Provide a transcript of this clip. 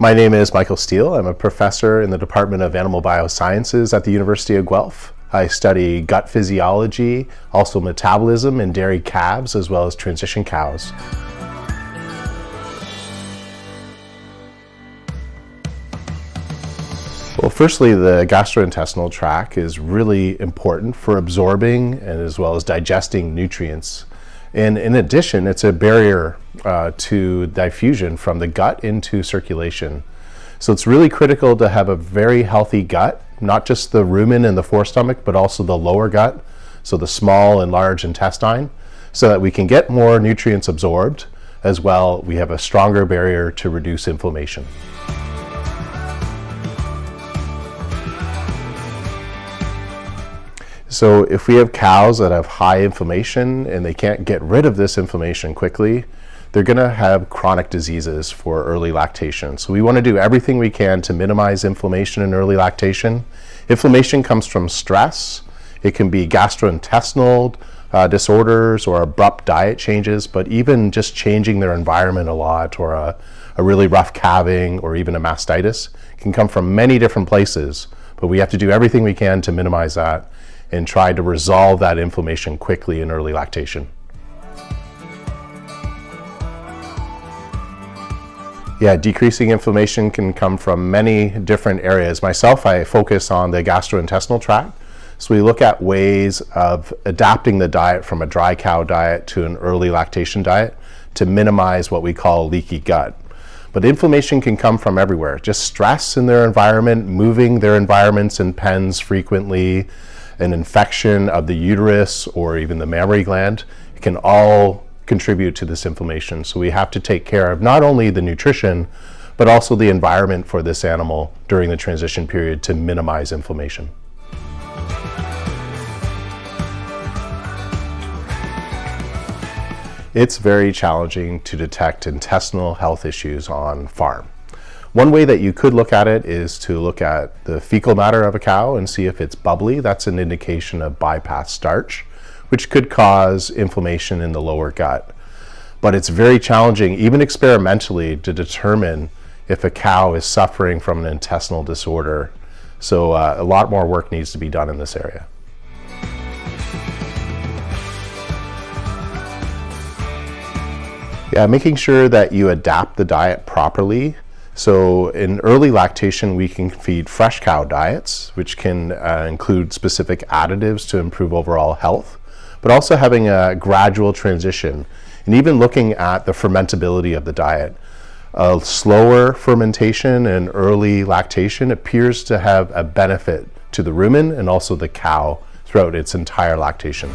My name is Michael Steele. I'm a professor in the Department of Animal Biosciences at the University of Guelph. I study gut physiology, also metabolism in dairy calves, as well as transition cows. Well, firstly, the gastrointestinal tract is really important for absorbing and as well as digesting nutrients. And in addition, it's a barrier to diffusion from the gut into circulation. So it's really critical to have a very healthy gut, not just the rumen and the forestomach, but also the lower gut, so the small and large intestine, so that we can get more nutrients absorbed. As well, we have a stronger barrier to reduce inflammation. So if we have cows that have high inflammation and they can't get rid of this inflammation quickly, they're going to have chronic diseases for early lactation. So we want to do everything we can to minimize inflammation in early lactation. Inflammation comes from stress. It can be gastrointestinal disorders or abrupt diet changes, but even just changing their environment a lot, or a really rough calving, or even a mastitis can come from many different places. But we have to do everything we can to minimize that and try to resolve that inflammation quickly in early lactation. Yeah, decreasing inflammation can come from many different areas. Myself, I focus on the gastrointestinal tract. So we look at ways of adapting the diet from a dry cow diet to an early lactation diet to minimize what we call leaky gut. But inflammation can come from everywhere. Just stress in their environment, moving their environments in pens frequently, an infection of the uterus or even the mammary gland, it can all contribute to this inflammation. So we have to take care of not only the nutrition, but also the environment for this animal during the transition period to minimize inflammation. It's very challenging to detect intestinal health issues on farm. One way that you could look at it is to look at the fecal matter of a cow and see if it's bubbly. That's an indication of bypass starch, which could cause inflammation in the lower gut. But it's very challenging, even experimentally, to determine if a cow is suffering from an intestinal disorder. So a lot more work needs to be done in this area. Yeah, making sure that you adapt the diet properly. So in early lactation, we can feed fresh cow diets, which can include specific additives to improve overall health, but also having a gradual transition and even looking at the fermentability of the diet. A slower fermentation and early lactation appears to have a benefit to the rumen and also the cow throughout its entire lactation.